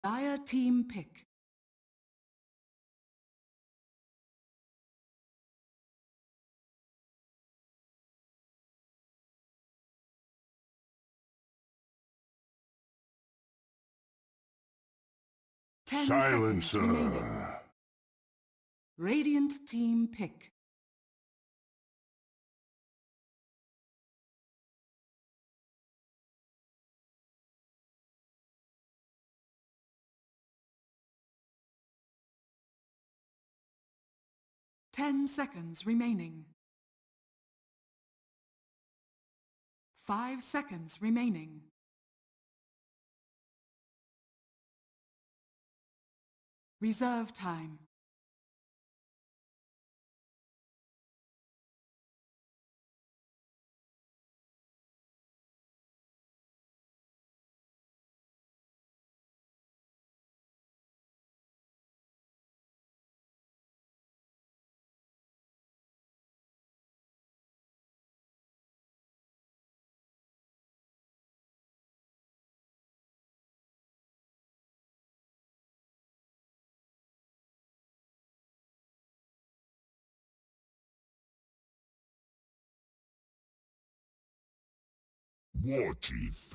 Dire team pick. Silencer. Radiant team pick. Ten seconds remaining. 5 seconds remaining. Reserve time. War Chief.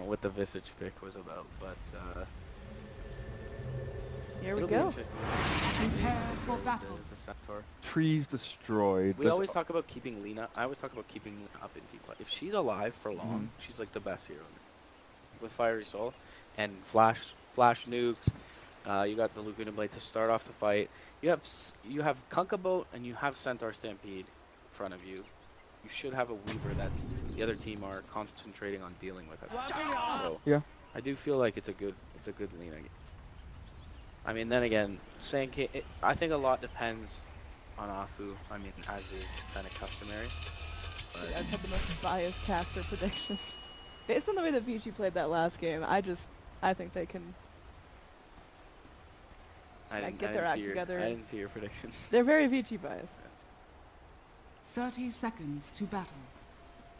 What the Vici pick was about, but Here we it'll go. be interesting to see Prepare for battle. the Centaur. Trees destroyed. We always talk about keeping Lina. I always talk about keeping Lina up in team play. If she's alive for long, she's like the best hero with Fiery Soul and flash nukes. You got the Laguna Blade to start off the fight. You have Kunkka Boat and you have Centaur Stampede in front of you. You should have a Weaver that's the other team are concentrating on dealing with it. So Yeah. I do feel like it's a good Lina game. I mean, then again, I think a lot depends on Afu. I mean, as is kind of customary. You guys had the most biased caster predictions. Based on the way that Vici played that last game, I think they can get their act together. I didn't see your predictions. They're very Vici biased. 30 seconds to battle.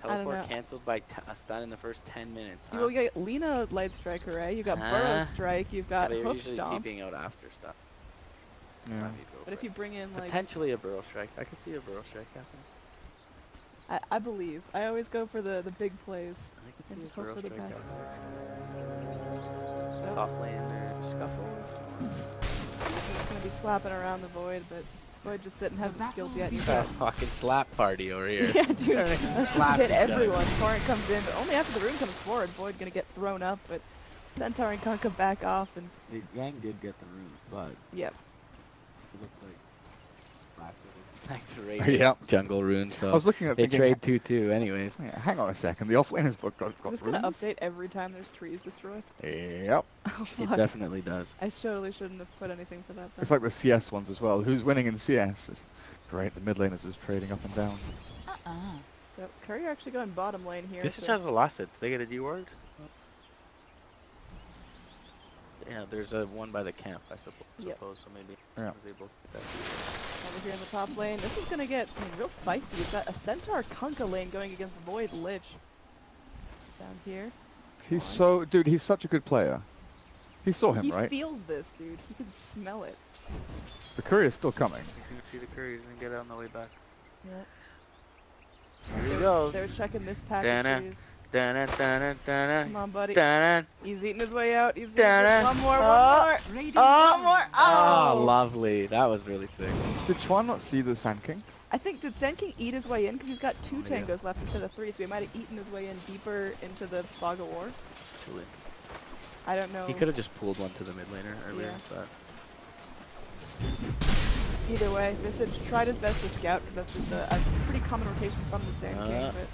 Teleport canceled by a stun in the first 10 minutes. Huh? Well, you got Lina Light Striker, right? You got Burrow Strike. You've got they're Hoof usually Stomp. TPing out after stuff. Yeah. But if you bring in like potentially a Burrow Strike, I can see a Burrow Strike happening. I believe. I always go for the big plays. I can And see just a hope Burrow for the Strike best. happening. So Top lane there, Scuffle. he's gonna be slapping around the Void, but Void just sitting hasn't skilled yet. battle He's got Fucking slap party over here. yeah, dude. Let's just Slap hit each other. everyone. Torrent comes in, but only after the rune comes forward. Void gonna get thrown up, but Centaur and Kunkka back off, and Yang did get the runes, but yep. it looks like the raid jungle runes, so I was looking at they thinking, trade 2-2 anyways. yeah, hang on a second. The offlaner's book got Is this gonna runes? update every time there's trees destroyed? Yep. Oh, It fuck. definitely does. I totally shouldn't have put anything for that. It's like the CS ones as well. Who's winning in CS? It's great. The mid laners was trading up and down. So Courier actually going bottom lane here. This so has a last hit. Did they get a D-ward? Yeah, there's a one by the camp, I suppose, Yep. so maybe Yeah. I was able to get that. over here in the top lane. This is gonna get real feisty. We've got a Centaur Kunkka lane going against Void Lich. Down here. He's such a good player. He saw him, He right? feels this, dude. He can smell it. The courier's still coming. He's gonna see the courier. He's gonna get it on the way back. Yeah. Here he goes. They're checking this pack Dana. of trees. Come Come on, buddy. Dun, He's eating his way out. He's Dun, one more, oh, one more. Radiant Oh, more! Diamond. Oh, lovely. That was really sick. Did Chuan not see the Sand King? I think, did Sand King eat his way in? Because he's got 2 Yeah. tangos left instead of 3, so he might have eaten his way in deeper into the fog of war. Actually. I don't know. He could have just pulled one to the mid laner earlier, Yeah. but Either way, Visage tried his best to scout, because that's just a pretty common rotation from the Sand King. But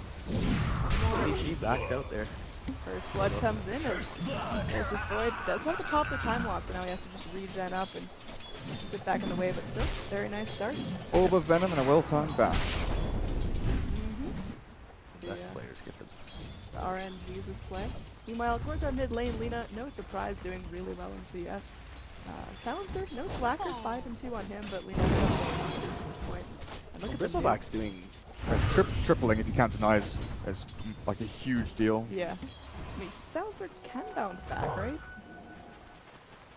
Vici backed out there. first blood comes in as this Void does have to pop the time lock, but now he has to just regen up and sit back in the way, but still, very nice start. Orb of Venom and a well-timed bash. The, Best players get them. the RNG's this play. Meanwhile, towards our mid lane, Lina, no surprise, doing really well in CS. Silencer, no slacker, 5 and 2 on him, but Lina at this point. And look at the nuke. Bristleback's doing. Tripling, if you can't deny, is like a huge deal. Yeah. I mean, Silencer can bounce back, right?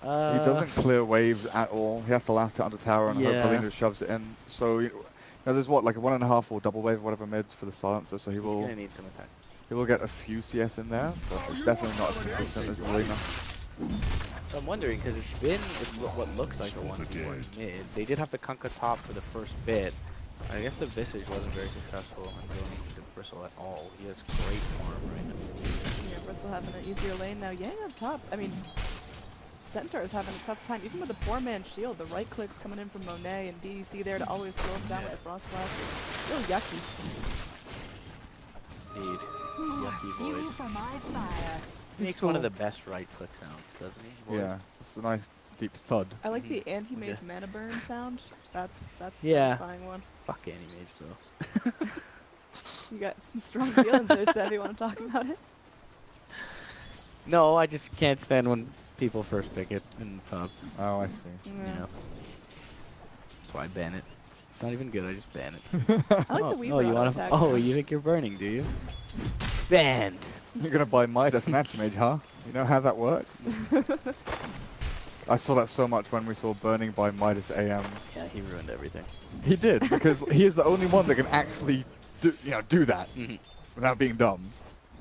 He doesn't clear waves at all. He has to last hit under tower and hope Yeah. Helena shoves it in. So, there's what, like a 1.5 or double wave or whatever mid for the silencer, so he He's will gonna need some attack. get a few CS in there, but it's definitely not as consistent as the Helena. So I'm wondering, because it's been what looks like a 1v1 mid. They did have to Kunkka top for the first bit. I guess the Visage wasn't very successful in going into Bristle at all. He has great farm right now. Yeah, Bristle having an easier lane now. Yang up top. I mean, Centaur is having a tough time. Even with the 4-man shield, the right clicks coming in from Monet and DDC there to always slow him down with the Frost Blast. It's real yucky. Indeed. Yucky Fuel Void. for my fire. He makes one of the best right click sounds, doesn't he? Void? Yeah, it's a nice deep thud. I like the anti-mage Yeah. mana burn sound. That's Yeah. a satisfying one. Fuck Animage though. You got some strong feelings there, Sev. You want to talk about it? No, I just can't stand when people first pick it in pubs. Oh, I see. You know. That's why I ban it. It's not even good, I just ban it. I like oh, the Weaver oh, you auto wanna attack oh, sound. you think you're burning, do you? Banned! You're gonna buy Midas and Anti-Mage, huh? You know how that works? I saw that so much when we saw Burning by Midas AM. Yeah, he ruined everything. He did, because he is the only one that can actually do that without being dumb.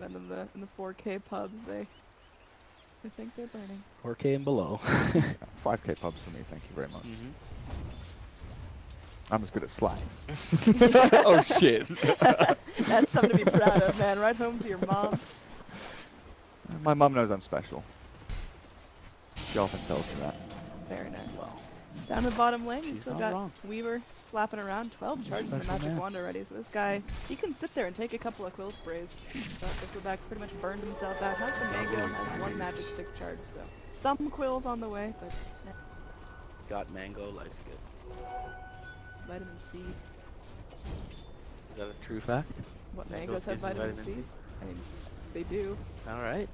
And in the 4K pubs, they think they're burning. 4K and below. 5K pubs for me, thank you very much. I'm as good at slangs. Oh shit. That's something to be proud of, man. Right home to your mom. My mum knows I'm special. She often tells me that. Very nice. Down the bottom lane, you She's still not got wrong. Weaver slapping around. 12 charges in the Special magic man. wand already, so this guy, he can sit there and take a couple of quill sprays. But Bristleback's pretty much burned himself out. Has the mango, has 1 magic stick charge, so some quills on the way, but Got mango, life's good. vitamin C. Is that a true fact? What, Mangoes mangoes have gives you vitamin vitamin C? C? I mean, they do. Alright.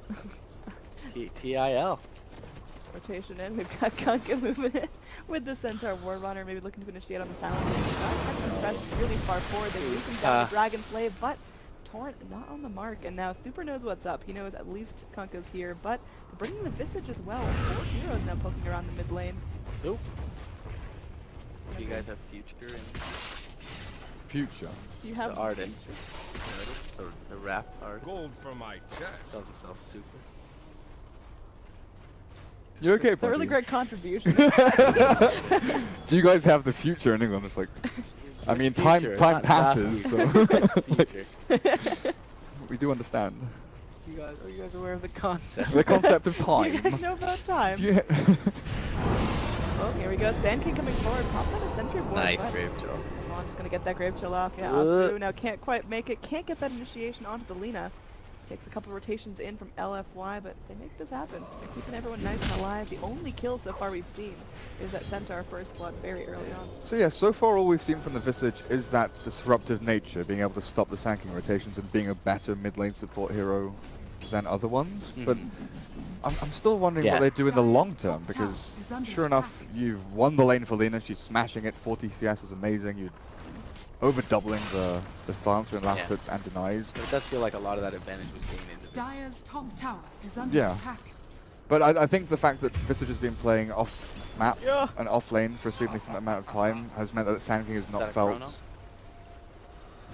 TIL. Rotation in. We've got Kunkka moving in with the Centaur War Runner, maybe looking to initiate on the Silencer. Not pressed really far forward. They do come down the Dragon Slave, but Torrent not on the mark. And now Super knows what's up. He knows at least Kunkka's here, but they're bringing the Visage as well. 4 heroes now poking around the mid lane. So, do you guys have future in Future. Do you have the artist? The artist? Or the rap artist? Gold from my chest. Calls himself super. You okay, It's a really buddy? great contribution. Do you guys have the future in England? It's like, I mean, time passes, so Future. we do understand Are you guys aware of the concept? the concept of Do time. you guys know about time? Do you Oh, here we go. Sand King coming forward. Popped on a sentry board. Nice but- grave chill. Come on, just gonna get that grave chill off. Yeah, Uh. Apu now can't quite make it. Can't get that initiation onto the Lina. Takes a couple rotations in from LFY, but they make this happen. They're keeping everyone nice and alive. The only kill so far we've seen is that Centaur first blood very early on. So yeah, so far all we've seen from the Visage is that disruptive nature, being able to stop the Sand King rotations and being a better mid lane support hero than other ones. But I'm still wondering Yeah. what they do in the long Dire's term, top because tower is under sure enough, attack. you've won the lane for Lina, she's smashing it, 40 CS is amazing, you're over doubling the silencer and last Yeah. hit and denies. But it does feel like a lot of that advantage was gained into the Dire's top tower is under Yeah. attack. But I think the fact that Visage has been playing off map Yeah. and off lane for a significant amount of time has meant that Sand King has Is not that a felt.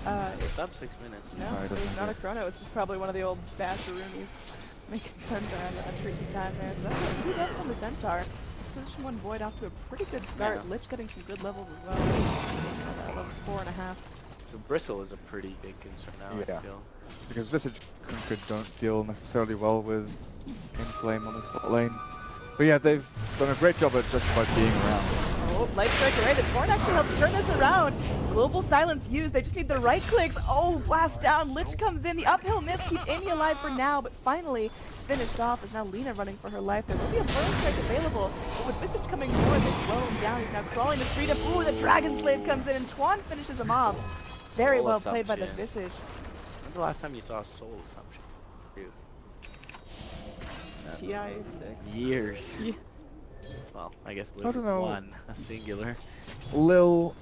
chrono? It's Sub 6 minutes. no, No, it it was doesn't not a do. chrono. It was just probably one of the old basharoomies making Centaur a tricky time there. So that's 2 deaths on the Centaur. Position 1 Void off to a pretty good start. Yeah. Lich getting some good levels as well. Level 4.5. The bristle is a pretty big concern now, Yeah. I feel. Because Visage Conquered don't deal necessarily well with Inflame on the spot lane. But yeah, they've done a great job at just by being around. Oh, Light Strike away. The Torn actually helps turn this around. Global Silence used. They just need the right clicks. Oh, blast down. Lich comes in. The uphill miss keeps Amy alive for now, but finally finished off is now Lina running for her life. There will be a burn strike available, but with Visage coming forward, they slow him down. He's now crawling to freedom. Ooh, the Dragon Slave comes in, and Twan finishes him off. Very Soul well played by the Assumption. Visage. When's the last time you saw a Soul Assumption? Dude. TI6. Years. Yeah. Well, I guess I don't know. one, a singular. Lil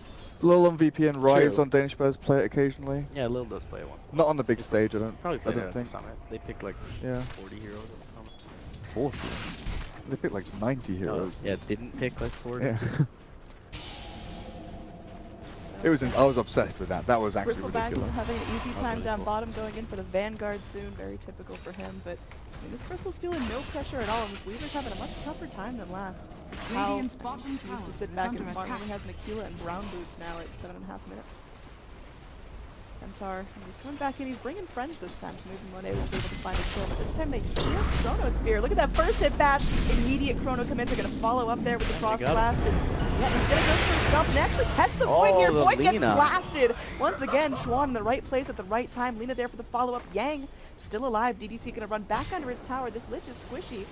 on VP and Rise True. on Danish Bears play it occasionally. Yeah, Lil does play it once. Not on the big stage, I don't. Probably I played it don't at the think. summit. They picked like Yeah. 40 heroes at the summit. 40. They picked like 90 heroes. Yeah, didn't pick like 40. Yeah. It was. I was obsessed with that. That was actually Bristleback's ridiculous. having an easy time really down cool. bottom, going in for the Vanguard soon. Very typical for him, but I mean, this Bristle's feeling no pressure at all, and this Weaver's having a much tougher time than last. Hal Radiant's bottom tower used to sit is back under and farm. attack. Only has Nakila and Brown Boots now at 7.5 minutes. Centaur, he's coming back in. He's bringing friends this time, so maybe Monet will be able to find a kill. But this time they heal Chronosphere. Look at that first hit bash. Immediate Chrono commit. They're going to follow up there with the Frost got him. Blast. And yeah, he's going to go for a stump and actually catch the Void here. Oh, the Void gets Lina. blasted. Once again, Chuan in the right place at the right time. Lina there for the follow-up. Yang still alive. DDC going to run back under his tower. This Lich is squishy.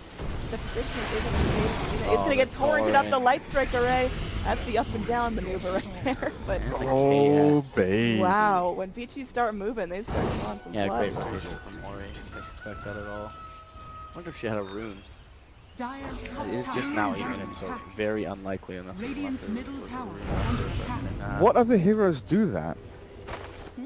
The position is in the stage. Lina is going to get the torrented up the torrent. Light Strike array. That's the up and down maneuver right there. But Oh, Yes. babe. wow, when Vici start moving, they start on some Yeah, blood. great rotation from Mori. Didn't expect that at all. Wonder if she had a rune. Dire's top It is tower just now is even, under so attack. very unlikely unless we Radiant's want to middle put a tower rune is on under it, but, attack. What other heroes do that? Hmm?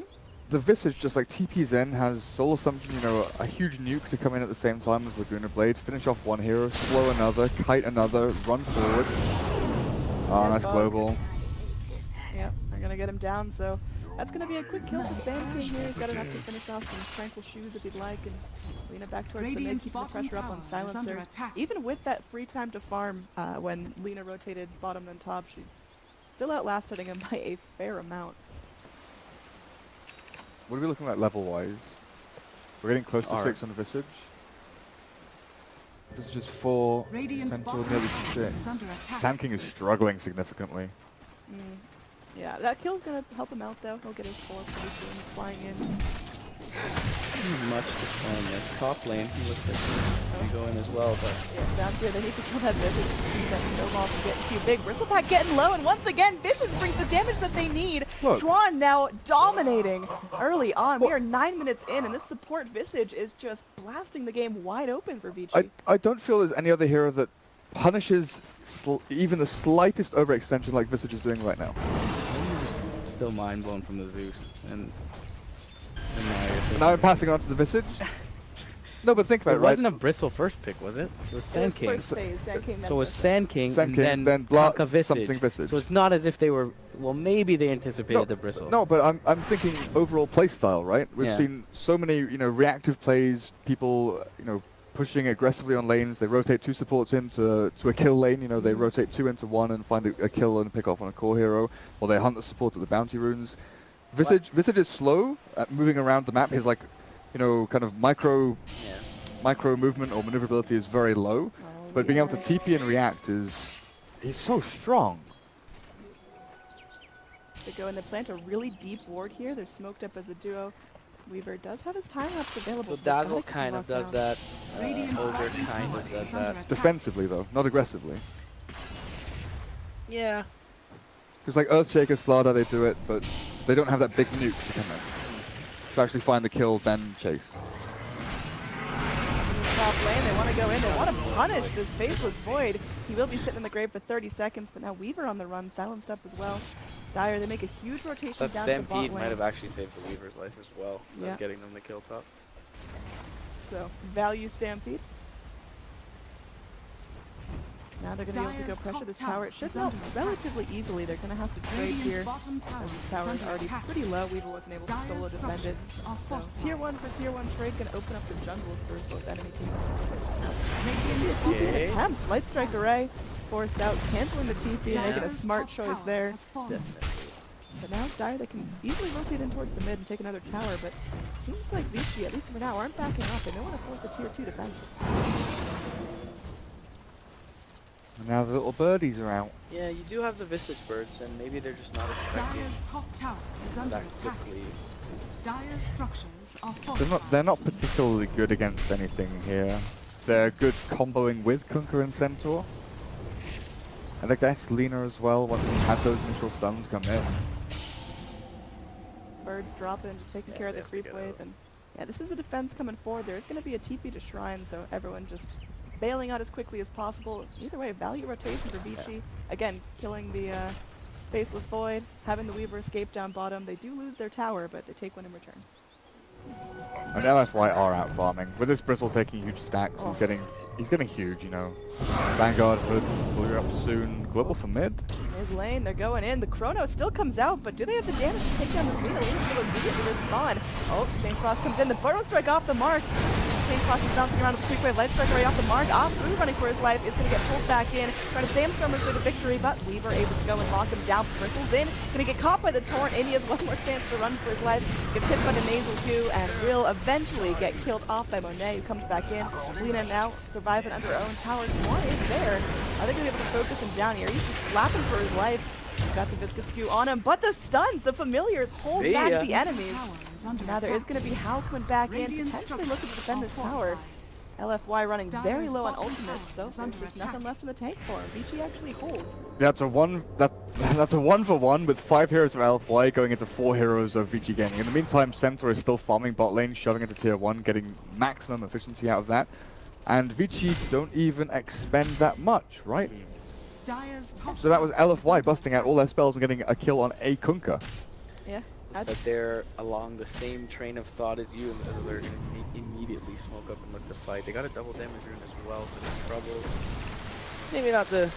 The Visage just like TPs in, has Soul Assumption, you know, a huge nuke to come in at the same time as Laguna Blade, finish off one hero, slow another, kite another, run forward. Oh, Yeah, nice bug. global. Yep, they're gonna get him down, so that's gonna be a quick kill for Sand King here. He's got enough to finish off some Tranquil Shoes if he'd like, and Lina back towards the mid, Radiant's keeping the bottom pressure up on tower is under Silencer. attack. Even with that free time to farm, when Lina rotated bottom then top, she still outlasted him by a fair amount. What are we looking at level-wise? We're getting close to R. 6 on the Visage. This is just 4, Radiant's 10 to bottom nearly tower 6. is under attack. Sand King is struggling significantly. Mm. Yeah, that kill's gonna help him out though. He'll get his 4 pretty soon. He's flying in. Much defend at top lane. He looks like he's going to go in as well, but Yeah, down here, they need to kill that Visage to keep that snowball from getting too big. Bristlepack getting low, and once again, Visage brings the damage that they need. Look. Chuan now dominating early on. We are 9 minutes in, and this support Visage is just blasting the game wide open for Vici. I don't feel there's any other hero that punishes even the slightest overextension like Visage is doing right now. I'm just still mind blown from the Zeus. And now you're thinking- Now I'm passing on to the Visage. No, but think about It it, right? wasn't a Bristle first pick, was it? It was It was Sand King. first phase, Sand King, then So it was Visage. Sand King, Sand and King, then Blast, Kanka Visage. something Visage. So it's not as if they were, well, maybe they anticipated the Bristle. No, but I'm thinking overall playstyle, right? We've Yeah. seen so many, you know, reactive plays, people, you know, pushing aggressively on lanes. They rotate 2 supports into a kill lane. You know, they rotate 2 into 1 and find a kill and pick off on a core hero, or they hunt the support at the bounty runes. Visage is slow at moving around the map. His like, you know, kind of micro movement or maneuverability is very low, Oh, but being able to yeah. TP and react he's so strong. They go and they plant a really deep ward here. They're smoked up as a duo. Weaver does have his time lapse available. So they gotta Dazzle keep kind of locked does down. that. Radiant's Ogre bottom kind tower of does is under that. attack. Defensively though, not aggressively. Yeah. Because like Earthshaker, Slardar, they do it, but they don't have that big nuke to come in. To actually find the kill, then chase. Top lane, they want to go in, they want to punish this Faceless Void. He will be sitting in the grave for 30 seconds, but now Weaver on the run, silenced up as well. Dire, they make a huge rotation That down to the bot Stampede lane. might have actually saved the Weaver's life as well. Yeah. That's getting them the kill top. So, value Stampede. Now they're going to be able to go Dire's pressure top this tower tower. It should is go under attack. relatively easily. They're going to have to trade Radiant's here. bottom tower As this is tower is under already attack. pretty low. Weaver wasn't able to Dire's solo defend it. structures are So fortified. tier 1 for tier 1 trade can open up the jungles for both enemy teams. Radiant's TP Okay. an attempt. Light Strike Array forced out, canceling the TP and making a Dire's smart top choice tower there. has fallen. But now Dire, they can easily rotate in towards the mid and take another tower, but it seems like Vici, at least for now, aren't backing up. They don't want to force a tier 2 defense. And now the little birdies are out. Yeah, you do have the Visage birds, and maybe they're just not expecting Dire's top tower is under that attack. quickly. Dire's structures are They're fortified. not particularly good against anything here. They're good comboing with Kunkka and Centaur. And I guess Lina as well, once you had those initial stuns come in. Birds dropping, just taking Yeah, care of they the have to creep get wave. out. And yeah, this is a defense coming forward. There is going to be a TP to Shrine, so everyone just bailing out as quickly as possible. Either way, value rotation for Vici. Again, killing the Faceless Void, having the Weaver escape down bottom. They do lose their tower, but they take one in return. And LFY are out farming. With this Bristle taking huge stacks, Oh. he's getting huge, you know. Vanguard will be up soon. Global for mid. Mid lane, they're going in. The Chrono still comes out, but do they have the damage to take down this Lina? Lina's going to immediately respawn. Oh, Chain Frost comes in. The Burrow Strike off the mark. Chain Frost is bouncing around with the quick wave. Light Strike right off the mark. Through running for his life. Is going to get pulled back in. Trying to Sandstorm to the victory, but Weaver able to go and lock him down. Bristles in. Going to get caught by the Torrent, and he has one more chance to run for his life. Gets hit by the Nasal too, and will eventually get killed off by Monet, who comes back in. Lina now surviving under her own tower. One is there. Are they going to be able to focus him down here? He's just flapping for his life. Got the Viscous Skew on him, but the stuns, the familiars hold See back ya. the enemies. Tower is under Now there is attack. going to be Hal coming back in, Radiant potentially structures looking to defend are this tower. fortified. LFY running very Dire's low on bottom ultimates, tower so is there's under just nothing attack. left in the tank for him. Vici actually holds. That's a that's a 1-for-1 with 5 heroes of LFY going into 4 heroes of Vici Gaming. In the meantime, Centaur is still farming bot lane, shoving into tier 1, getting maximum efficiency out of that. And Vici don't even expend that much, right? Dire's top So that was tower is LFY under busting out attack. all their spells and getting a kill on a Kunkka. Yeah. Looks like they're along the same train of thought as you, as they're going to immediately smoke up and look to fight. They got a double damage rune as well for the troubles. Maybe not the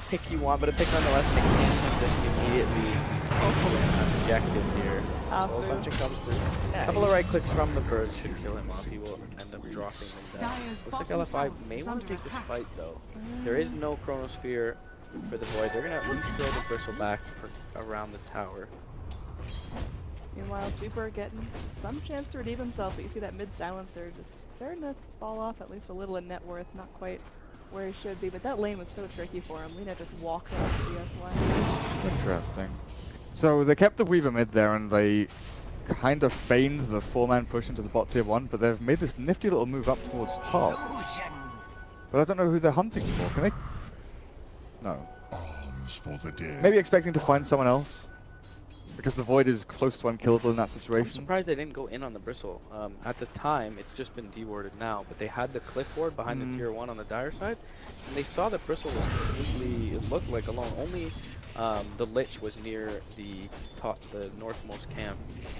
pick you want, but a pick nonetheless, and they can transition immediately to objective here. So Assumption comes through. Yeah, A couple of right clicks from the bird should kill him off. He will end up dropping him down. Dire's Looks like bottom LFI tower may is want under to take this attack. fight though. There is no Chronosphere for the Void. They're going to at least throw the Bristle back for around the tower. Meanwhile, Super getting some chance to redeem himself, but you see that mid silencer just starting to fall off at least a little in net worth, not quite where he should be, but that lane was so tricky for him. Lina just walked off CS1. Interesting. So they kept the Weaver mid there and they kind of feigned the 4-man push into the bot tier 1, but they've made this nifty little move up towards top. But I don't know who they're hunting for. Can they? No. Arms for the dead. Maybe expecting to find someone else? Because the Void is close to unkillable in that I'm situation. surprised they didn't go in on the Bristle. At the time, it's just been dewarded now, but they had the cliff ward behind the tier 1 on the Dire side, and they saw the Bristle was completely, it looked like alone. Only the Lich was near the top, the northmost camp,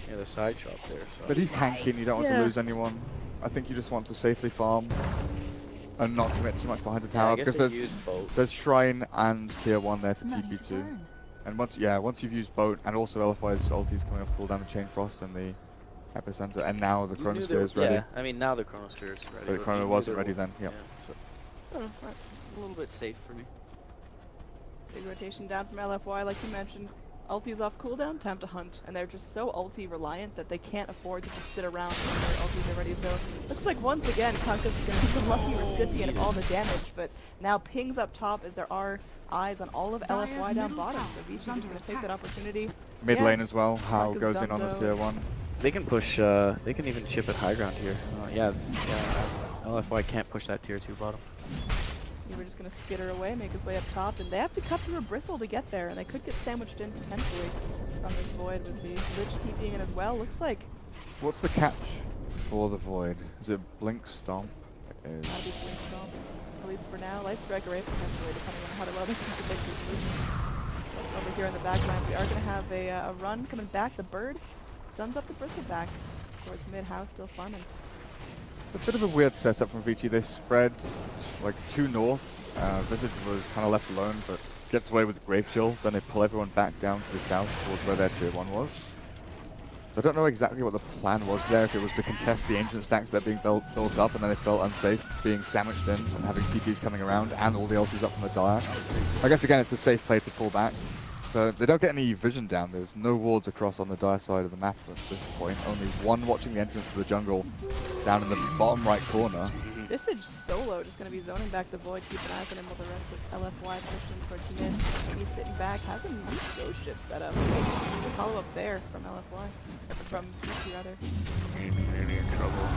near the side shop there. So. But he's tanking, you don't want Yeah. to lose anyone. I think you just want to safely farm and not commit too much behind the Yeah, tower I guess because they used both. there's Shrine and tier 1 there to Money TP to to. burn. And once you've used boat and also LFY's ulti's coming off cooldown, the Chain Frost and the Epicenter, and now the You knew Chronosphere is ready. Yeah, I mean now the Chronosphere is ready. But the but Chrono you knew wasn't there ready then, yep. Yeah, so I don't know, a little bit safe for me. Big rotation down from LFY, like you mentioned. Ulti's off cooldown, time to hunt. And they're just so ulti reliant that they can't afford to just sit around when their ultis are ready. So looks like once again Kunkka's going to be the lucky recipient of all the damage, but now pings up top as there are eyes on all of Dire's LFY down middle bottom. tower So is Vici's just under going to take attack. that opportunity. Mid Yeah. lane as well, How Mark is goes in on the donezo. tier 1. They can push, they can even chip at high ground here. Yeah, LFY can't push that tier 2 bottom. We're just going to skitter away, make his way up top, and they have to cut through a Bristle to get there, and they could get sandwiched in potentially from this Void with the Lich TPing in as well. Looks like What's the catch for the Void? Is it Blink Stomp? It is. that'll be Blink Stomp, at least for now. Light Strike Array potentially, depending on how well they can predict this solution. Over here in the backline, we are going to have a run coming back. The Bird stuns up the Bristle back towards mid-house, still farming. It's a bit of a weird setup from Vici. They spread like 2 north Visage was kind of left alone, but gets away with Grave Chill. Then they pull everyone back down to the south towards where their tier 1 was. So I don't know exactly what the plan was there, if it was to contest the ancient stacks that are being built up, and then they felt unsafe being sandwiched in and having TPs coming around and all the ultis up from the Dire. I guess again it's a safe play to pull back. But they don't get any vision down. There's no wards across on the Dire side of the map at this point. Only one watching the entrance to the jungle down in the bottom right corner. Visage solo just going to be zoning back the Void, keep an eye on him while the rest of LFY pushes in towards mid. And he's sitting back, has a nice ghost ship set up. The follow up there from LFY, or from Vici rather. Maybe in trouble.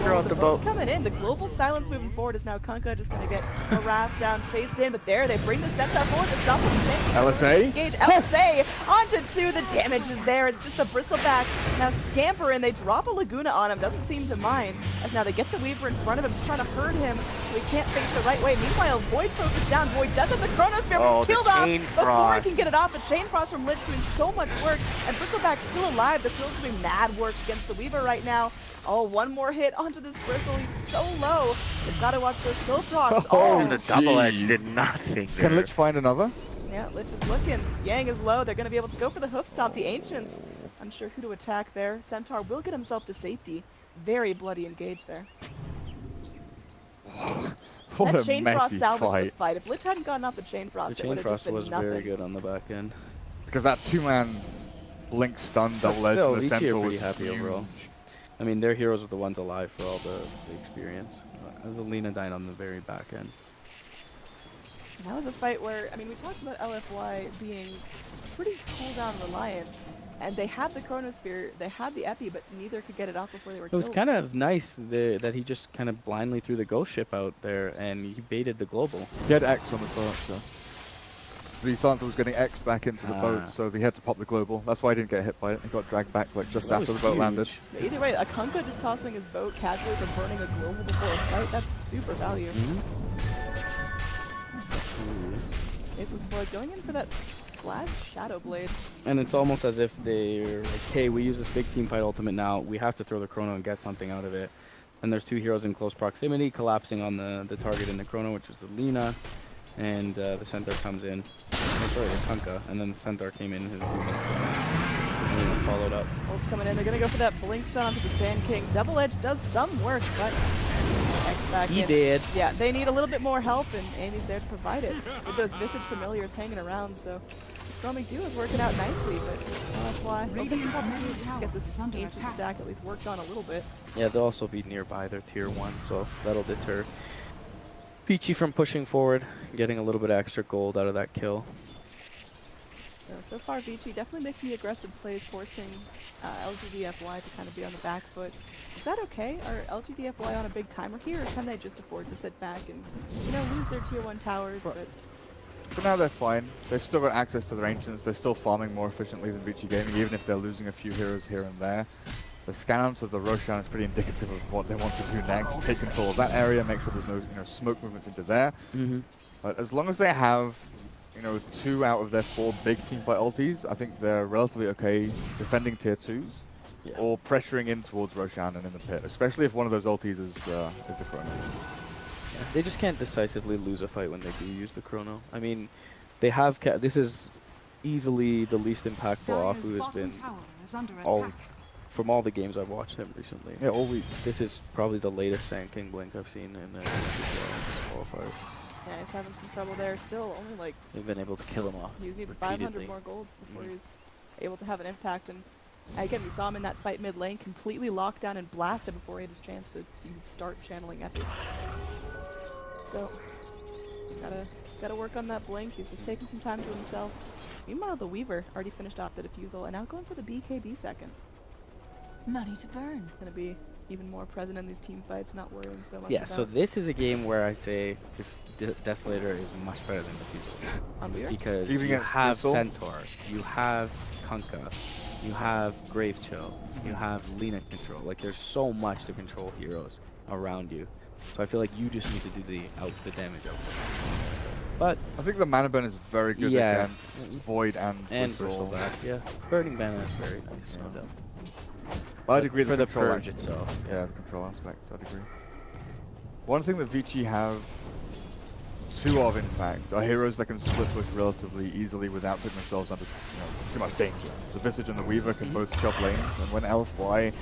Throw out the boat. Coming in, the global silence moving forward is now Kunkka just going to get harassed down, chased in, but there they bring the Centaur forward to stop him. LSA? Engage LSA onto 2, the damage is there, it's just a bristleback. Now scamper in, they drop a Laguna on him, doesn't seem to mind. As now they get the Weaver in front of him, trying to hurt him, so he can't face the right way. Meanwhile, Void focuses down, Void does have the Chronosphere, but he's killed off before he can get it off. The Chain Frost from Lich doing so much work, and bristleback's still alive. The Field's doing mad work against the Weaver right now. Oh, one more hit onto this bristle. He's so low. They've got to watch those kill procs. Oh, and the double edge did nothing there. Can Lich find another? Yeah, Lich is looking. Yang is low. They're going to be able to go for the hoof stomp. The Ancients, unsure who to attack there. Centaur will get himself to safety. Very bloody engage there. What that a Chain Frost messy salvaged the fight. fight. If Lich hadn't gotten off the Chain Frost, The it Chain would have Frost just been was nothing. very good on the back end. Because that two-man blink stun double edge Still, for the Vici are Centaur pretty was happy huge. overall. I mean, their heroes are the ones alive for all the experience. The Lina died on the very back end. That was a fight where, I mean, we talked about LFY being pretty cooldown reliant, and they had the Chronosphere, they had the Epi, but neither could get it off before they were It was killed. kind of nice that he just kind of blindly threw the ghost ship out there and he baited the global. He had X on the silencer. The silencer was getting X back into the boat, so he had to pop the global. That's why he didn't get hit by it. He got dragged back like just That after the was boat huge. landed. But either way, a Kunkka just tossing his boat casually for burning a global before a fight, that's super value. Aces Void going in for that Flash Shadow Blade. And it's almost as if they're like, hey, we use this big team fight ultimate now. We have to throw the Chrono and get something out of it. And there's two heroes in close proximity collapsing on the target in the Chrono, which is the Lina. And the Centaur comes in. Oh, sorry, the Kunkka. And then the Centaur came in and his 2 minutes. And Lina followed up. Ult coming in, they're going to go for that Blink Stun onto the Sand King. Double Edge does some work, but X back He in. did. Yeah, they need a little bit more help, and Amy's there to provide it. With those Visage Familiars hanging around, so Stormy Dew is working out nicely, but that's why they'll take this opportunity to get this ancient stack at least worked on a little bit. Yeah, they'll also be nearby their tier 1, so that'll deter Vici from pushing forward, getting a little bit of extra gold out of that kill. So far Vici definitely making the aggressive plays, forcing LGDFY to kind of be on the back foot. Is that okay? Are LGDFY on a big timer here, or can they just afford to sit back and, you know, lose their tier 1 towers, but... For now they're fine. They've still got access to their Ancients. They're still farming more efficiently than Vici Gaming, even if they're losing a few heroes here and there. The scan onto the Roshan is pretty indicative of what they want to do next. Take control of that area, make sure there's no smoke movements into there. But as long as they have 2 out of their 4 big teamfight ultis, I think they're relatively okay defending tier 2s or pressuring in towards Roshan and in the pit, especially if one of those ultis is the Chrono. Yeah, they just can't decisively lose a fight when they do use the Chrono. I mean, they have this is easily the least impactful Dire's Afu has bottom been tower is under all attack. from all the games I've watched him recently. Yeah, all week. This is probably the latest Sand King blink I've seen in the qualifiers. Yeah, he's having some trouble there. Still only like... They've been able to kill him off He's needed repeatedly. 500 more golds before he's able to have an impact. And again, we saw him in that fight mid lane, completely locked down and blasted before he had a chance to even start channeling Epic. So, gotta work on that blink. He's just taking some time to himself. Meanwhile, the Weaver already finished off the defusal and now going for the BKB second. Money to burn. Gonna be even more present in these team fights, not worrying so much Yeah, about so this is a game where I say Desolator is much better than Defusal. on Weaver. Because Even you against have Crystal? Centaur, you have Kunkka, you have Grave Chill, you have Lina control. Like, there's so much to control heroes around you. So I feel like you just need to do the damage output. But I think the mana burn is very good Yeah. against Void and Bristle. Bristleback, yeah. Burning Banner is very nice, no doubt. I'd agree for the the control purge itself. Yeah, the control aspect, I'd agree. One thing that Vici have two of, in fact, are heroes that can split push relatively easily without putting themselves under too much danger. The Visage and the Weaver can both chop lanes, and when LFY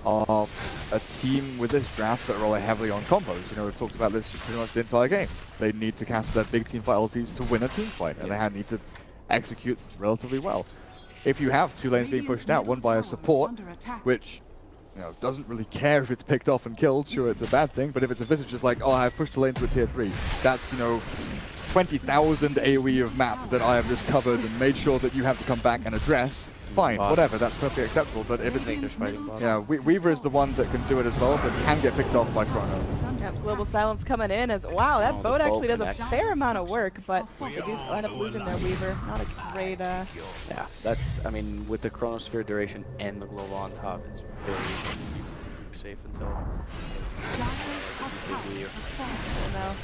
are a team with this draft that rely heavily on combos, we've talked about this pretty much the entire game. They need to cast their big team fight ultis to win a team fight, and they need to execute relatively well. If you have two lanes being pushed out, one by a support, which doesn't really care if it's picked off and killed, sure, it's a bad thing, but if it's a Visage just like, oh, I've pushed a lane to a tier 3, that's, 20,000 AoE of map that I have just covered and made sure that you have to come back and address. Fine, whatever, that's perfectly acceptable, but if it's... Weaver is the one that can do it as well, but can get picked off by Chrono. Yep, Global Silence coming in as, wow, that boat actually does a fair amount of work, but they do still end up losing their Weaver. Not a great, Yeah, that's, I mean, with the Chronosphere duration and the Global on top, it's very safe until... So now,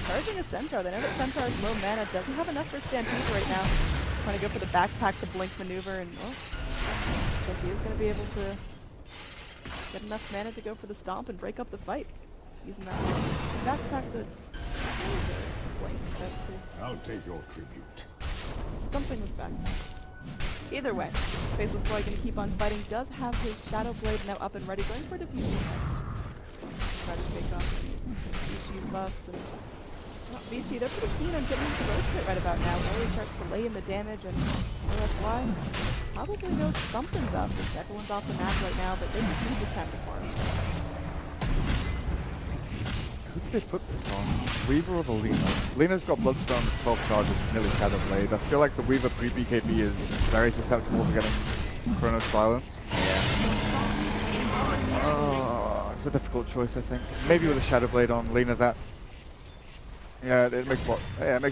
charging a Centaur. They know that Centaur's low mana, doesn't have enough for Stampede right now. Trying to go for the backpack, the blink maneuver, and well, looks like he is going to be able to get enough mana to go for the stomp and break up the fight. Using that backpack, the blink. Let's see. I'll take your tribute. Something was back. Either way, Faceless Boy going to keep on fighting. Does have his Shadow Blade now up and ready, going for diffusion next. Try to take off Vici buffs and. Vici, they're pretty keen on getting into Roach Pit right about now. Really starts to lay in the damage, and LFY probably knows something's up. Everyone's off the map right now, but they just need this time to farm. Who did they put this on? Weaver or the Lina? Lina's got Bloodstone with 12 charges, nearly Shadow Blade. I feel like the Weaver pre-BKB is very susceptible to getting Chrono Silence. It's a difficult choice, I think. Maybe with a Shadow Blade on Lina that... Yeah, it makes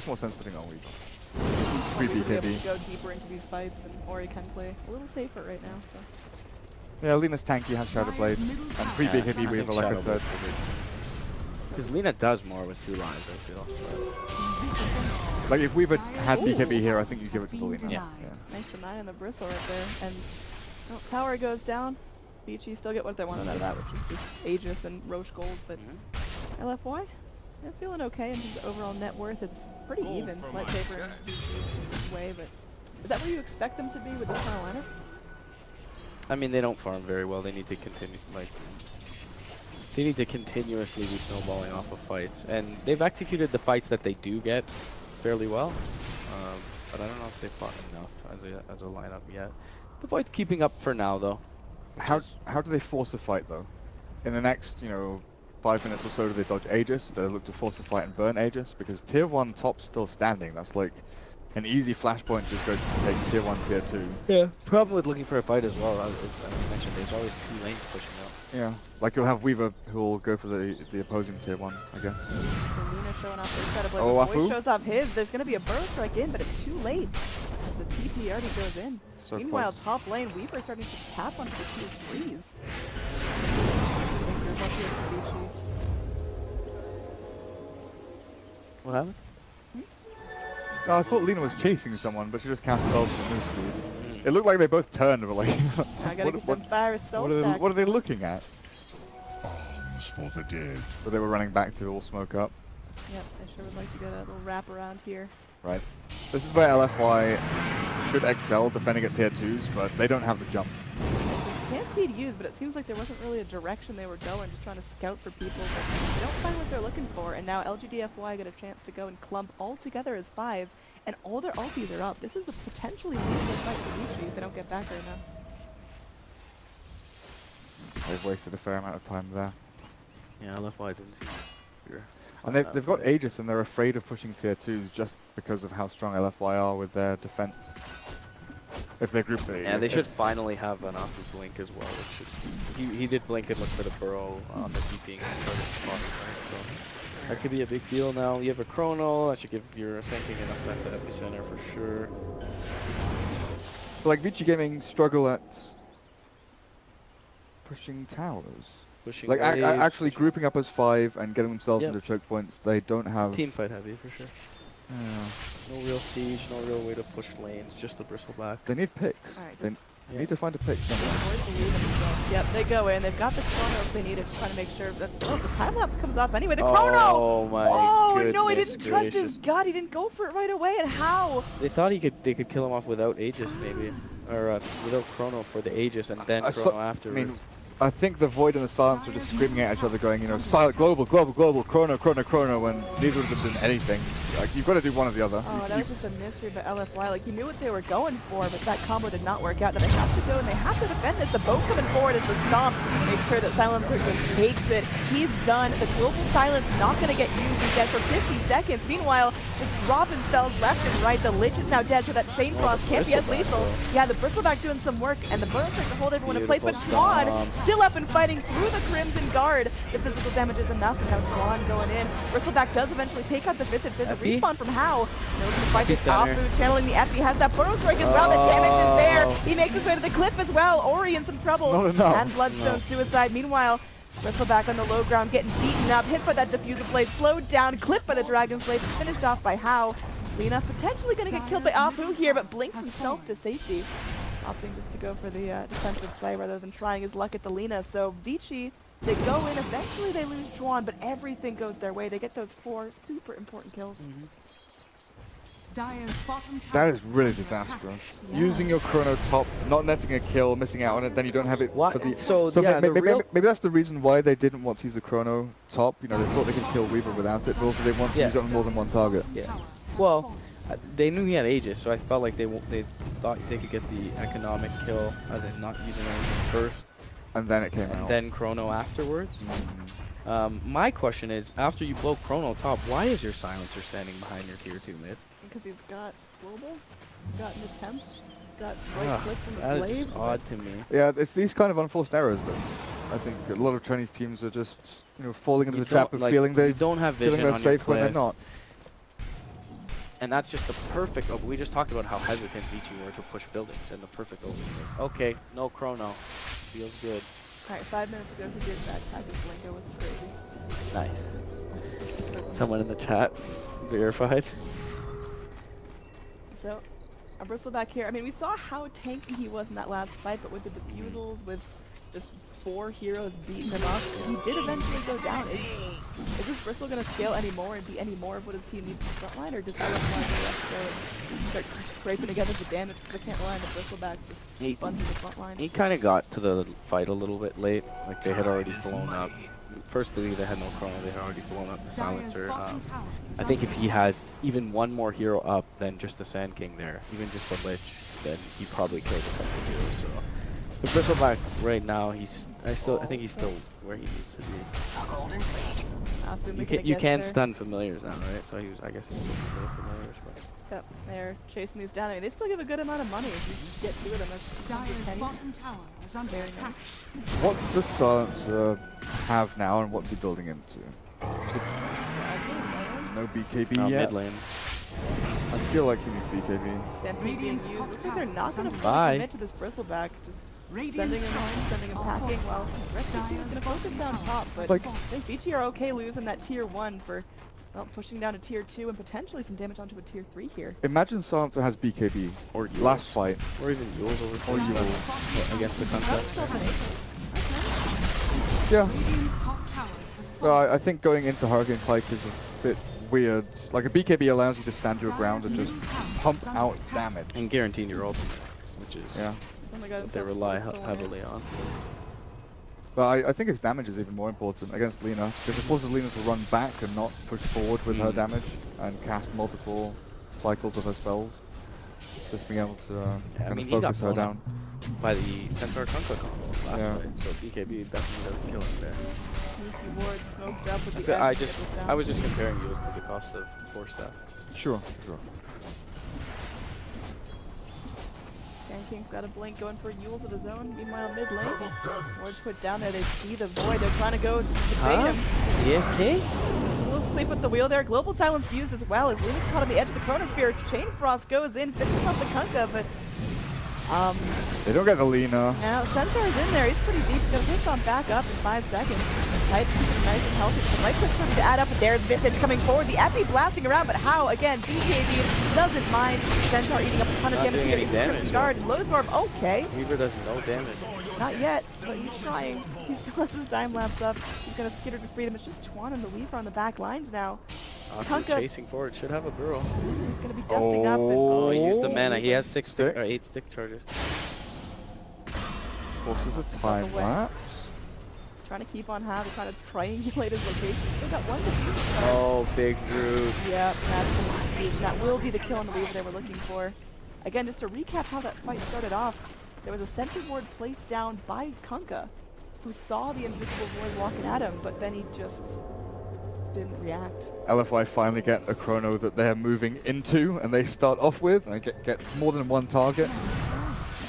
more sense putting on Weaver. Pre-BKB. Go deeper into these fights, and Ori can play a little safer right now. So. Yeah, Lina's tanky, has Shadow Blade, and pre-BKB Weaver, like I said. Because Lina does more with 2 lines, I feel. Like if Weaver had BKB here, I think you'd give it to the Lina. Yeah. Nice deny on the bristle right there, and tower goes down. Vici still get what they wanted out of that, which is just Aegis and Roche Gold, but LFY? They're feeling okay in terms of overall net worth. It's pretty even, slight favor in Vici's way, but is that where you expect them to be with this kind of lineup? I mean, they don't farm very well. They need to continue, they need to continuously be snowballing off of fights, and they've executed the fights that they do get fairly well, but I don't know if they've fought enough as a lineup yet. The Void's keeping up for now, though. How do they force a fight, though? In the next, 5 minutes or so, do they dodge Aegis? Do they look to force the fight and burn Aegis? Because tier 1 top's still standing. That's like an easy flashpoint, just go take tier 1, tier 2. Yeah, probably looking for a fight as well. As I mentioned, there's always 2 lanes pushing out. Yeah, like you'll have Weaver who will go for the opposing tier 1, I guess. So Luna showing off his Shadow Blade. Oh, Void shows off his. There's going to be a burrow strike in, but it's too late. As the TP already goes in. So meanwhile, close. top lane, Weaver starting to tap onto the tier 3s. What happened? Oh, I thought Lina was chasing someone, but she just cast spells for move speed. It looked like they both turned, but like... I gotta get some fire soul stacks. What are they looking at? Arms for the dead. But they were running back to all smoke up. Yep, I sure would like to get a little wrap around here. Right. This is where LFY should excel defending at tier 2s, but they don't have the jump. So Stampede used, but it seems like there wasn't really a direction they were going, just trying to scout for people, but they don't find what they're looking for, and now LGDFY get a chance to go and clump all together as 5, and all their ultis are up. This is a potentially lethal fight for Vici if they don't get back right now. They've wasted a fair amount of time there. Yeah, LFY didn't seem clear. And they've got Aegis and they're afraid of pushing tier 2s just because of how strong LFY are with their defense. If they group the... Yeah, they should finally have an off of Blink as well, which is... He did blink and look for the burrow on the DPing and started spotting, right? So that could be a big deal now. You have a Chrono, that should give your Senking enough time to epicenter for sure. But like Vici Gaming struggle at pushing towers. Pushing Like waves, actually pushing grouping up as 5 and getting themselves into choke points, they don't have... team fight heavy for sure. Yeah. No real siege, no real way to push lanes, just the bristleback. They need picks. Alright, You need to find a pick somewhere. Where's the lead in the zone? Yep, they go in. They've got the chrono if they need it. Just trying to make sure that the time lapse comes off anyway. The chrono! Oh my goodness no, he didn't trust his gracious. gut. He didn't go for it right away. And how? They thought they could kill him off without Aegis maybe, or without Chrono for the Aegis and then Chrono afterwards. I mean, I think the Void and the Silence were just screaming at each other going, you know, silent, global, global, global, chrono, chrono, chrono, when neither of them did anything. Like, you've got to do one or the other. Oh, that was just a mystery by LFY. Like, you knew what they were going for, but that combo did not work out. Now they have to go and they have to defend this. The boat coming forward is the stomp. Make sure that Silencer just takes it. He's done. The global silence not going to get used. He's dead for 50 seconds. Meanwhile, just dropping spells left and right. The Lich is now dead, so that Chain Frost can't be as lethal. Yeah, the Bristleback doing some work, and the bonus strike to hold everyone in place. But Twan still up and fighting through the Crimson Guard. The physical damage is enough, and now Twan going in. Bristleback does eventually take out the Visit. The respawn from How. Knows to fight this off food, channeling the Epi. Has that bonus strike as well. The damage is there. He makes his way to the cliff as well. Ori in some trouble. And Bloodstone suicide. Meanwhile, Bristleback on the low ground, getting beaten up, hit by that diffuser blade, slowed down, clipped by the Dragon Blade, finished off by How. Lina potentially going to get killed by Apu here, but blinks himself to safety. Opting just to go for the defensive play rather than trying his luck at the Lina. So Vici, they go in, eventually they lose Juan, but everything goes their way. They get those 4 super important kills. That is really disastrous. Yeah. Using your chrono top, not netting a kill, missing out on it, then you don't have it. What? For the, So, so yeah, maybe that's the reason why they didn't want to use the chrono top. You know, they thought they could kill Weaver without it, but also they want to use it on more than one target. Yeah. Well, they knew he had Aegis, so I felt like they thought they could get the economic kill, as in not using anything first, And then it came and out. then Chrono afterwards. My question is, after you blow Chrono top, why is your Silencer standing behind your tier 2 mid? Because he's got global, got an attempt, got right click from That his is blades. just odd to me. Yeah, it's these kind of unforced errors, though. I think a lot of Chinese teams are just, you know, falling into You the trap don't- of like, feeling you they don't have feeling vision they're on your safe when they're cliff. not. And that's just the perfect open. We just talked about how hesitant Vici were to push buildings, and the perfect opening. Okay, no Chrono. Feels good. Alright, 5 minutes ago he did that. Package Blinko was crazy. Nice. So, Someone in the chat verified. so a Bristleback here. I mean, we saw how tanky he was in that last fight, but with the defusals, with just 4 heroes beating him up, he did eventually go down. Is this Bristle going to scale anymore and be any more of what his team needs in the front line, or does LFY have to go and start scraping together the damage? Because I can't rely on the Bristleback just spun through the front line. He kind of got to the fight a little bit late. Like, they had already blown up. Firstly, they had no Chrono. They had already blown up the Silencer. I think if he has even one more hero up than just the Sand King there, even just the Lich, then he probably kills a couple of heroes. So the Bristleback right now, I think he's still where he needs to be. You can't stun familiars now, right? So I guess he's still familiars. But Yep, they're chasing these down. I mean, they still give a good amount of money if you get 2 of them. That's Dire's bottom tower is under very attack. nice. What does Silencer have now, and what's he building into? No BKB yet. mid lane. I feel like he needs BKB. Stampede being Radiant's used. top Looks like they're tower not is going under to Bye. commit to this Bristleback. Just Radiant's sending him home, structures sending him are packing. fortified. Well, Rest is Dire's going to bottom focus down tower top, but It's like- I think Vici are okay losing that tier 1 for well, pushing down to tier 2 and potentially some damage onto a tier 3 here. Imagine Silencer has BKB. Or Yules. Last fight. Or even Yules over Or Yules Yules. against the That's Kunkka. still an Yeah. Radiant's top tower has Well, fallen. I think going into Hurricane Pike is a bit weird. Like a BKB allows you to stand your ground and just pump out damage. And guaranteeing your ultimate, which is Yeah. Oh my god, what they himself rely forced away. heavily on. But I think his damage is even more important against Lina, because it forces Lina to run back and not push forward with her damage and cast multiple cycles of her spells. Just being able to Yeah, I kind mean, of he got focus her blown down. up by the Centaur Kunkka combo last Yeah. fight, so BKB definitely doesn't kill him there. Sneaky ward smoked up with I the feel- X I to get just, this down. I was just comparing Yules to the cost of Force Staff. Sure, sure. King got a blink going for Yules of his own. Meanwhile, mid lane, ward's put down there. They see the void. They're trying to go debate him. AFK? A little sleep with the wheel there. Global silence used as well as Luna's caught on the edge of the Chronosphere. Chain Frost goes in, finishes off the Kunkka, but They don't get the Lina. Now, Centaur's in there. He's pretty deep. He's going to pick on back up in 5 seconds. Tight, keeping him nice and healthy. Some right click starting to add up, but there's Vici coming forward. The Epi blasting around, but how? Again, BKB doesn't mind. Centaur eating up a ton of Not damage. doing any damage, Guard. Lotus Orb, okay. Weaver does no damage. Not yet, but he's trying. He still has his time lapse up. He's going to skitter to freedom. It's just Twan and the Weaver on the back lines now. Afu chasing forward. Should have a burrow. He's going to be dusting up. And, Oh, he used the Oh. mana. He has 6 stick, Stick. or 8 stick charges. Forces a time away. lapse. trying to keep on high. They're trying to triangulate his location. Still got one defeat. Oh, big root. Yep, that's going to be huge. That will be the kill on the Weaver they were looking for. Again, just to recap how that fight started off, there was a sentry ward placed down by Kunkka, who saw the invisible void walking at him, but then he just didn't react. LFY finally get a chrono that they're moving into, and they start off with, and get more than one target.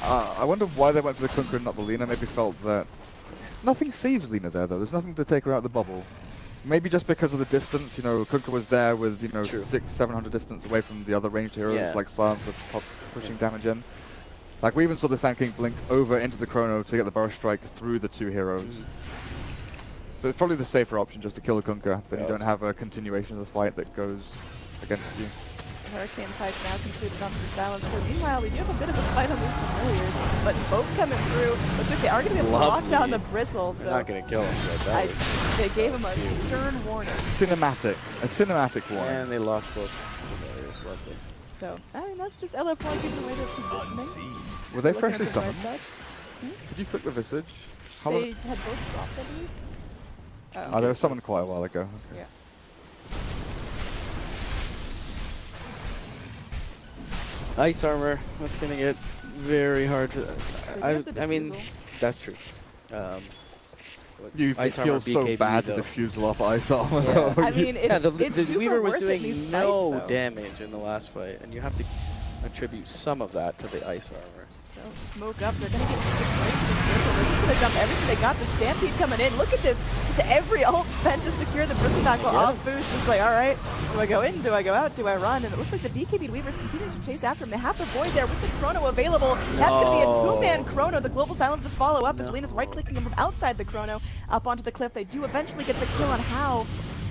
I wonder why they went for the Kunkka and not the Lina. Maybe felt that nothing saves Lina there though. There's nothing to take her out of the bubble. Maybe just because of the distance. You know, Kunkka was there with 600-700 distance away from the other ranged heroes like Silencer pushing damage in. Like we even saw the Sand King blink over into the chrono to get the burst strike through the two heroes. So it's probably the safer option just to kill a Kunkka, then you don't have a continuation of the fight that goes against you. Hurricane Pike now completed onto the Silence. Meanwhile, we do have a bit of a fight on these familiars, but both coming through. Looks like they are going to be able to lock down the bristle. So They're not going to kill him. So that was they gave him a stern warning. A cinematic one. and they lost both familiars. Lovely. So, I mean, that's just LFY giving away their positioning. Were they Looking freshly at the right summoned? side. Could you click the visage? How They long? had both dropped, I believe. Oh, they were summoned quite a while ago. Okay. Yeah. Ice armor. That's going to get very hard to... I mean, defusal. that's true. You Ice armor feel so BKB bad though. to defuse off ice armor. Yeah. though. I mean, it's, Yeah, the it's super Weaver was worth it in these doing fights, no though. damage in the last fight, and you have to attribute some of that to the ice armor. So, smoke up. They're going to get right to the bristle. They're just going to dump everything they got. The Stampede coming in. Look at this. Just every ult spent to secure the bristle tackle off boost. It's like, all right, do I go in? Do I go out? Do I run? And it looks like the BKB Weavers continue to chase after him. They have the void there with the chrono available. That's going to be a two-man chrono. The global silence to follow up as Lena's right-clicking him from outside the chrono up onto the cliff. They do eventually get the kill on How.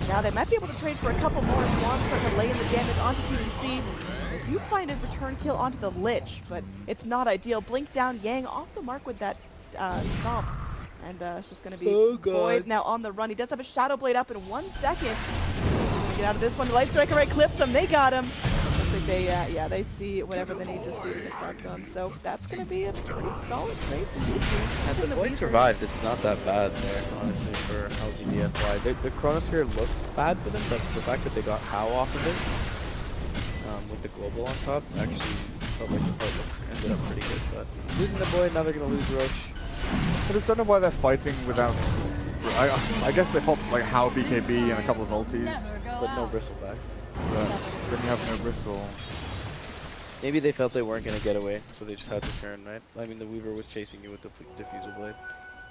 Now they might be able to trade for a couple more. Swan starting to lay in the damage onto TVC. They do find a return kill onto the Lich, but it's not ideal. Blink down Yang off the mark with that stomp. And it's just going to be Void now on the run. He does have a Shadow Blade up in 1 second. Get out of this one. The Light Striker right clips him. They got him. Looks like they, they see whatever they need to see to get that done. So that's going to be a pretty solid trade for Vici. And the Void survived. It's not that bad there, honestly, for LGDFY. The Chronosphere looked bad for them, but the fact that they got How off of it, with the global on top, actually felt like the fight ended up pretty good. But losing the Void, now they're going to lose Roche. I just don't know why they're fighting without... I guess they popped like How BKB and a couple of ultis, But no bristle back. but then you have no bristle. Maybe they felt they weren't going to get away, so they just had to turn, right? I mean, the Weaver was chasing you with the Diffusal Blade.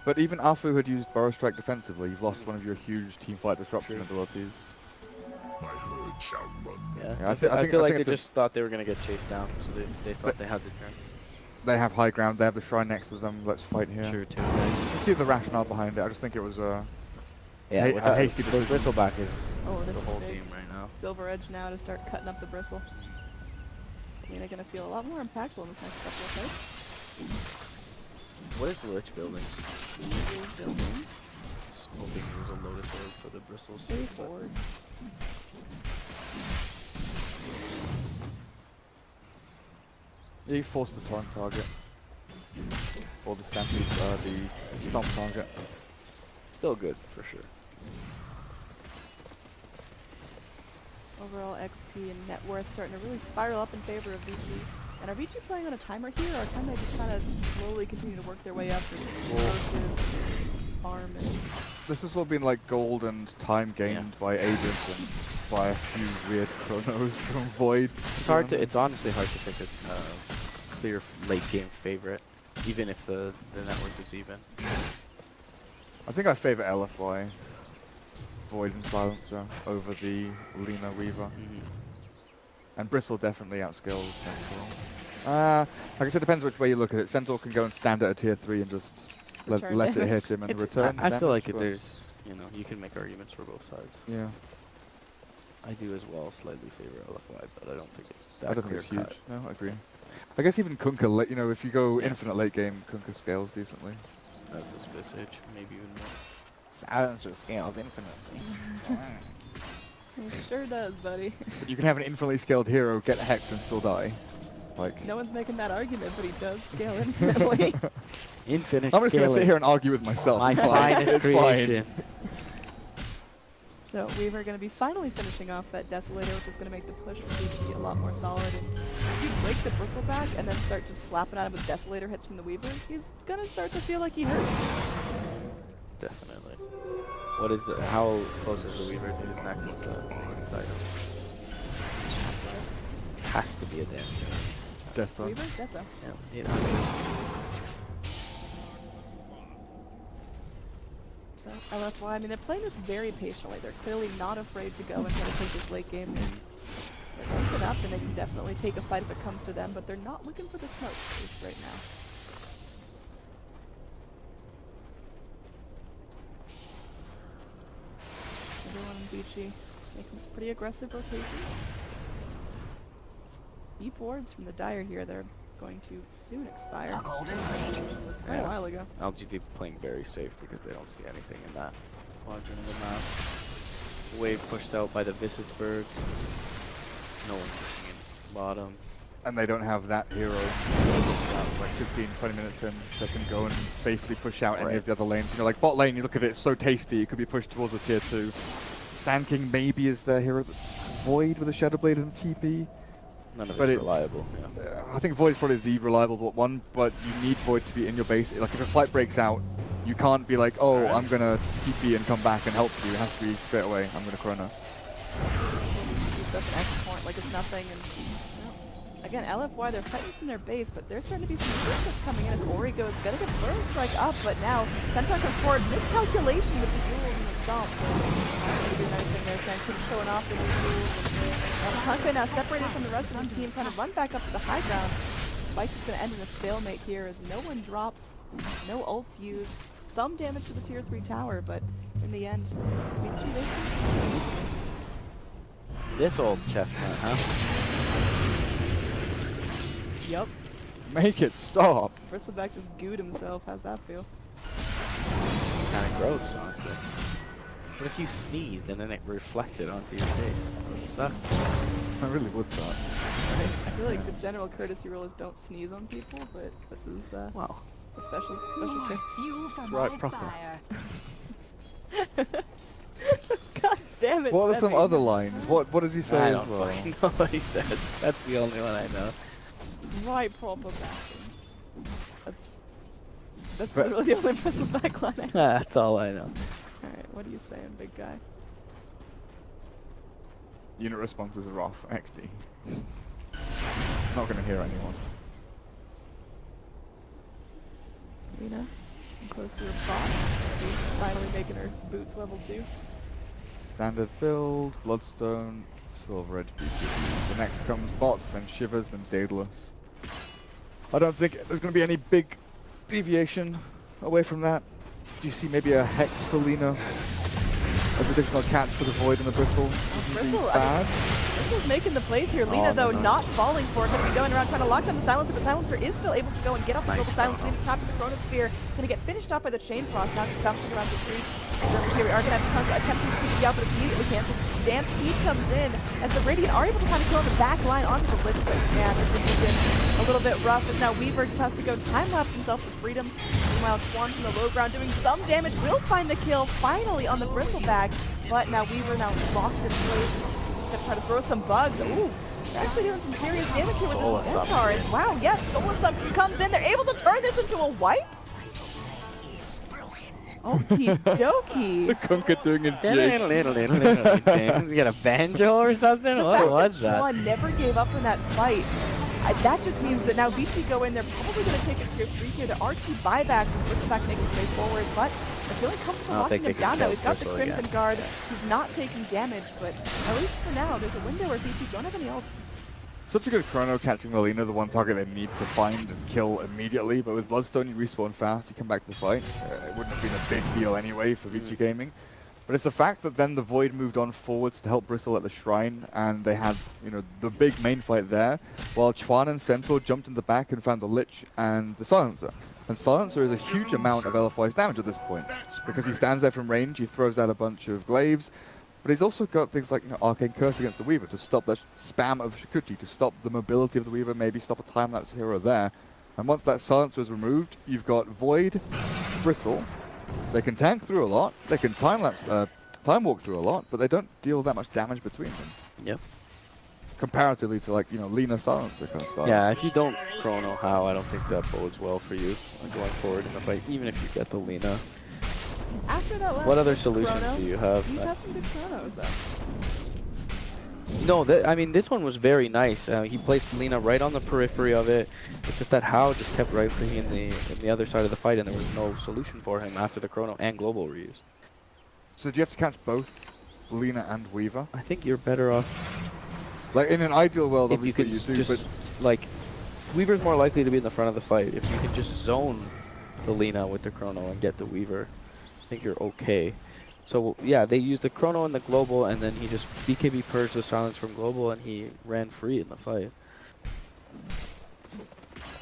But even Afu had used Burrow Strike defensively. You've lost one of your huge team fight disruption abilities. My herd shall run. Yeah, I feel like they it's a- just thought they were going to get chased down, so they thought they had to turn. They have high ground, they have the shrine next to them, let's fight here. True, too. You can see the rationale behind it, I just think it was a Yeah, hasty the decision. Bristleback is Oh, this the is whole big. team right now. Silver Edge now to start cutting up the bristle. I mean, they're going to feel a lot more impactful in this next couple of fights. What is the Lich building? He's building Hoping there's a Lotus Orb for the bristles. 3 4s. Yeah, you force the torrent target. Or the stampede, the stomp target. Still good, for sure. Overall XP and net worth starting to really spiral up in favor of Vici. And are Vici playing on a timer here, or can they just kind of slowly continue to work their way up with versus farm and... This has all been like gold and time gained by agents and by a few weird chronos from Void. It's hard to. It's honestly hard to pick a clear late game favorite, even if the network is even. I think I favour LFY, Void and Silencer over the Lina Weaver. And Bristle definitely outskills Central. Like I said, depends which way you look at it. Centaur can go and stand at a tier 3 and just let Return it damage. hit him and It's- return I feel like damage, but- there's, you know, you can make arguments for both sides. Yeah, I do as well slightly favor LFY, but I don't think it's that I don't think it's clear-cut. huge. No, I agree. I guess even Kunkka, you know, if you go Yeah. infinite late game, Kunkka scales decently. As this Visage, maybe even more. Silencer scales infinitely. It sure does, buddy. But you can have an infinitely scaled hero get Hex and still die. Like, No one's making that argument, but he does scale infinitely. Infinite I'm just going to sit scaling. here and argue with myself. My It's fine. finest It's fine. creation. So Weaver going to be finally finishing off that Desolator, which is going to make the push for Vici a lot more solid. And if you break the Bristleback and then start just slapping at him with Desolator hits from the Weaver, he's going to start to feel like he hurts. Definitely. What is the? How close is the Weaver to his next item? Has to be a damage. Death Zone. Weaver? That's a... Yeah. You know. So LFY, I mean, they're playing this very patiently. They're clearly not afraid to go and try to take this late game. They're open up and they can definitely take a fight if it comes to them, but they're not looking for the smoke just right now. Everyone in Vici making some pretty aggressive rotations. Deep wards from the Dire here. They're going to soon expire. A golden blade. It was quite a Yeah. while ago. LGD playing very safe because they don't see anything in that quadrant of the map. Wave pushed out by the Visage Birds. No one pushing in bottom. And they don't have that hero like 15, 20 minutes in that can go and safely push out any Right. of the other lanes. You know, like bot lane, you look at it, it's so tasty, it could be pushed towards a tier 2. Sand King maybe is their hero. Void with a Shadow Blade and TP. None of But it's it's- reliable. Yeah. I think Void's probably the reliable one, but you need Void to be in your base. Like if a fight breaks out, you can't be like, oh, Right. I'm gonna TP and come back and help you. It has to be straight away, I'm gonna Chrono. That's an X point like it's nothing. And well, again, LFY, they're fighting from their base, but there's starting to be some resistance coming in as Ori goes, gonna get Burrow Strike up, but now Centaur comes forward. Miscalculation with the duels and the stomp. Not do anything there. Sand showing off the new duels. And Kunkka now separated from the rest of his team, trying to run back up to the high ground. Fight is going to end in a stalemate here as no one drops, no ults used. Some damage to the tier 3 tower, but in the end, Vici, they can. This old chestnut, huh? Yup. Make it stop! Bristleback just gooed himself. How's that feel? Kind of gross, honestly. What if you sneezed and then it reflected onto your face? That would suck. I really would start. I feel like the general courtesy rule is don't sneeze on people, but this is Wow. a special case. Fuel for That's my right, proper. fire. God damn it! What are some Sebby. other lines? What does he say I as don't well? fucking know what he said. That's the only one I know. Right, proper backing. That's But- literally the only Bristleback line I have. That's all I know. Alright, what are you saying, big guy? Unit responses are off. XD. Not gonna hear anyone. Lina, close to her bot. Finally making her boots level 2. Standard build, Bloodstone, Silver Edge BKB. So next comes bots, then Shivers, then Daedalus. I don't think there's going to be any big deviation away from that. Do you see maybe a Hex for Lina as additional catch for the Void and the Bristle? Wouldn't be Bristle, bad. Bristle's making the plays here. Lina, Oh, though, no. not falling for it. Going to be going around trying to lock down the Silencer, but Silencer is still able to go and get off the Nice global silence. chrono. Lina's top of the Chronosphere. Going to get finished off by the Chain Frost. Now she's bouncing around the creek. Here we are going to have Kunkka attempting to TP out, but it's immediately canceled. Stampede comes in as the Radiant are able to kind of kill the back line onto the Blitz. But yeah, this has been a little bit rough as now Weaver just has to go time-lapse himself to freedom. Meanwhile, Quan from the low ground doing some damage. Will find the kill finally on the Bristleback. But now Weaver now locked in place. Gonna try to throw some bugs. Ooh, they're actually doing some serious damage here with Soul this Assumption. Centaur. And wow, yes, Soul Assumption comes in. They're able to turn this into a wipe. Is broken. Okie dokie. Kunkka doing a jig. You got a banjo or something? The What fact was that that? Swan never gave up in that fight. That just means that now Vici go in. They're probably going to take it tier 3 here. There are 2 buybacks as Bristleback makes his way forward, but they're feeling comfortable I don't locking think him they can down now. kill He's got the Bristle Crimson again. Guard. Yeah. He's not taking damage, but at least for now, there's a window where Vici don't have any ults. Such a good chrono catching the Lina, the one target they need to find and kill immediately, but with Bloodstone you respawn fast, you come back to the fight. It wouldn't have been a big deal anyway for Vici Gaming. But it's the fact that then the Void moved on forwards to help Bristle at the Shrine, and they had, you know, the big main fight there, while Chuan and Centaur jumped in the back and found the Lich and the Silencer. And Silencer is a huge amount of LFY's damage at this point, because he stands there from range, he throws out a bunch of glaives, but he's also got things like, you know, Arcane Curse against the Weaver to stop the spam of Shikuchi, to stop the mobility of the Weaver, maybe stop a time-lapse hero there. And once that Silencer is removed, you've got Void, Bristle. They can tank through a lot, they can time walk through a lot, but they don't deal that much damage between them. Yep. Comparatively to, like, you know, Lina Silencer kind of stuff. Yeah, if you don't chrono how, I don't think that bodes well for you going forward in the fight, even if you get the Lina. After that last What other solutions chrono, do you have? He's had some good chronos though. No, I mean, this one was very nice. He placed Lina right on the periphery of it. It's just that Hao just kept right in the other side of the fight, and there was no solution for him after the chrono and global reuse. So do you have to catch both Lina and Weaver? I think you're better off Like, in an ideal world, if you obviously can you do, just, but like, Weaver's more likely to be in the front of the fight. If you can just zone the Lina with the chrono and get the Weaver, I think you're okay. So, yeah, they used the chrono and the global, and then he just BKB purged the silence from global, and he ran free in the fight.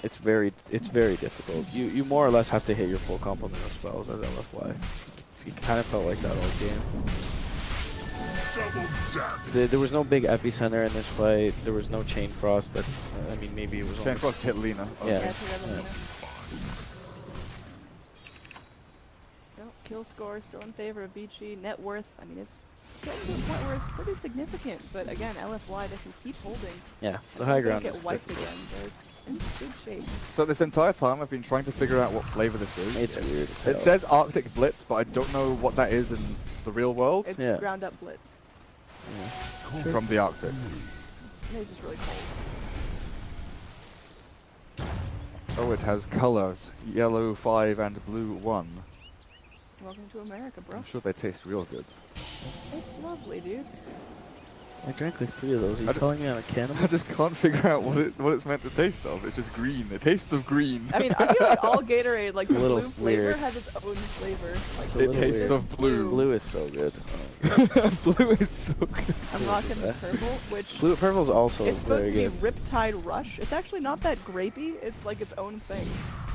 It's very difficult. You more or less have to hit your full complement of spells as LFY. So it kind of felt like that all game. There was no big epicenter in this fight. There was no chain frost. That I mean, maybe it was. Chain Frost hit Lina. Yeah. Yeah, together. No, kill score still in favor of Vici. Net worth, I mean, it's getting to a point where it's pretty significant. But again, LFY, they can keep holding. Yeah, the As long high as they ground don't is get wiped difficult. again. They're in good shape. So this entire time I've been trying to figure out what flavor this is. It's weird as It hell. says Arctic Blitz, but I don't know what that is in the real world It's Yeah. ground up blitz. from the Arctic. And it's just really cold. Oh, it has colors. Yellow 5 and blue 1. Welcome to America, bro. I'm sure they taste real good. It's lovely, dude. I drank like 3 of those. Are you I d- calling me on a cannibal? I just can't figure out what it's meant to taste of. It's just green. It tastes of green. I mean, I feel like all Gatorade, like It's the a little blue flavor, weird. has its own flavor. Like, a It little tastes weird. of blue. Blue is so good. Blue is so good. I'm rocking the purple, which Blue purple's also it's supposed very to good. be Riptide Rush. It's actually not that grapey. It's like its own thing.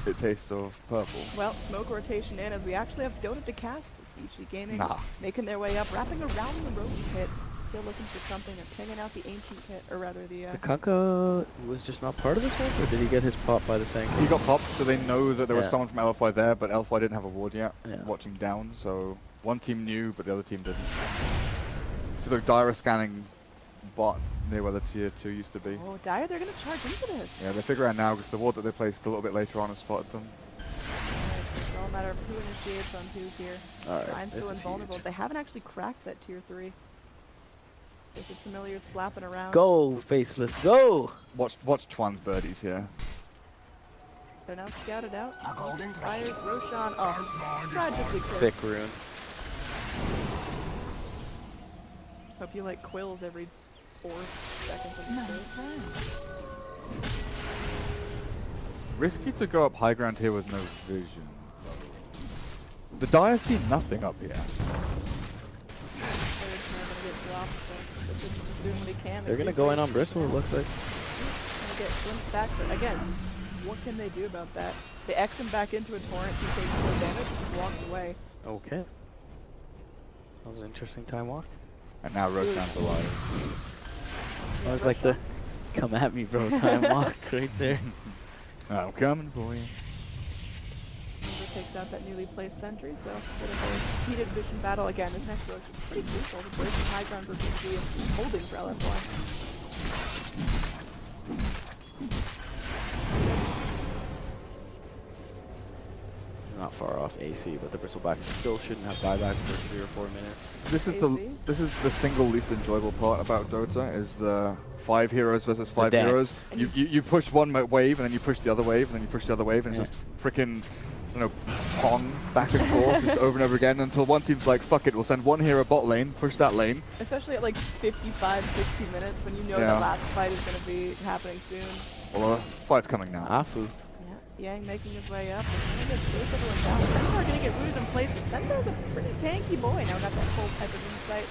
It tastes of purple. Well, smoke rotation in as we actually have Dota to cast. Vici Gaming Nah. making their way up, wrapping around the Rosie pit. Still looking for something. They're pinging out the ancient pit, or rather the. The Kunkka was just not part of this one, or did he get his pop by the Sank? He got popped, so they know that there was Yeah. someone from LFY there, but LFY didn't have a ward yet. Yeah. Watching down, so one team knew, but the other team didn't. So the Dire scanning bot near where the tier 2 used to be. Oh, Dire, they're gonna charge into this. Yeah, they figure out now because the ward that they placed a little bit later on has spotted them. Alright, so it's all a matter of who initiates on who here. Alright, Ryan's this still is invulnerable. huge. They haven't actually cracked that tier 3. There's the familiars flapping around. Go, faceless, go! Watch Chuan's birdies here. They're now scouted out. A golden Fires, thread. Roshan. Oh, tragically close. Sick rune. Hope you like quills every 4 seconds of the game. Risky to go up high ground here with no vision. The Dire see nothing up here. They're gonna go in on Bristle, it looks like. Gonna get glimpsed back, but again, what can they do about that? They X him back into a torrent, he takes no damage, and just walks away. Okay. That was an interesting time walk. And now Roshan's alive. I was like the come at me bro time walk right there. I'm coming for you. Denver takes out that newly placed sentry, so bit of a heated vision battle again. This next roach is pretty crucial to breaking high ground for Vici and holding for LFY. It's not far off AC, but the Bristleback still shouldn't have buyback for 3 or 4 minutes. AC? This is the single least enjoyable part about Dota is the 5 heroes versus 5 dance. heroes. You push one wave and then you push the other wave and then you push the other wave and Yeah. it's just freaking you know, pong back and forth just over and over again until one team's like, fuck it, we'll send one hero bot lane, push that lane. Especially at like 55, 60 minutes when you know Yeah. the last fight is going to be happening soon. Well, fight's coming now. Afu. Yeah, Yang making his way up. He's going to get chase everyone down. Centaur going to get rooted in place. But Centaur's a pretty tanky boy. Now got that full type of insight.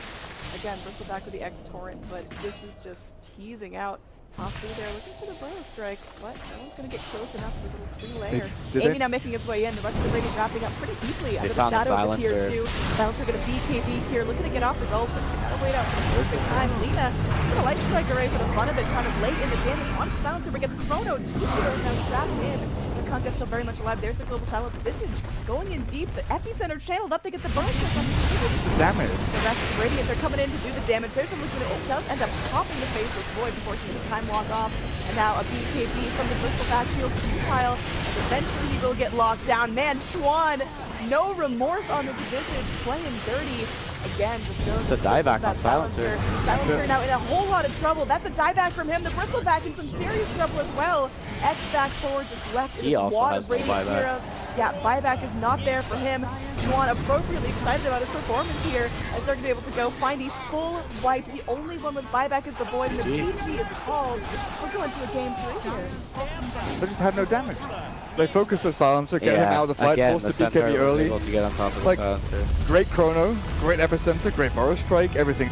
Again, Bristleback with the X-Torrent, but this is just teasing out. Afu there looking for the burrow strike, but no one's going to get close enough to this little tree layer. did Amy they- now making his way in. The rest of the rating wrapping up pretty deeply under the found the shadow of the tier silencer. 2. Silencer going to BKB here, looking to get off his ult, but gotta wait out for the perfect time. Lina going to light strike array for the fun of it, kind of late in the damage on Silencer, but gets Chrono 2 heroes now trapped in. The Conga still very much alive. There's the global silence. Visci going in deep. The epicenter channeled up to get the bonus on Damage. the rest of Radiant, they're coming in to do the damage. There's the Lupin. It does end up popping the Faceless Void before he gets time walk off. And now a BKB from the Bristleback field futile. And eventually he will get locked down. Man, Chuan, no remorse on this Visage, playing dirty. Again, just goes It's a dieback on Silencer. Silencer now in a whole lot of trouble. That's a dieback from him. The Bristleback in some serious trouble as well. X back forward, just left in He a also wad has of no Radiant buyback. heroes. Yeah, buyback is not there for him. Juan appropriately excited about his performance here as they're going to be able to go find a full wipe. The only one with buyback is the Void, and the GG is called. We're going to a game 3 here. They just had no damage. They focused the silencer, get him out of the fight, again, forced the center BKB was early. able to get on top of Like- the silencer. Great chrono, great epicenter, great Morrow strike, everything.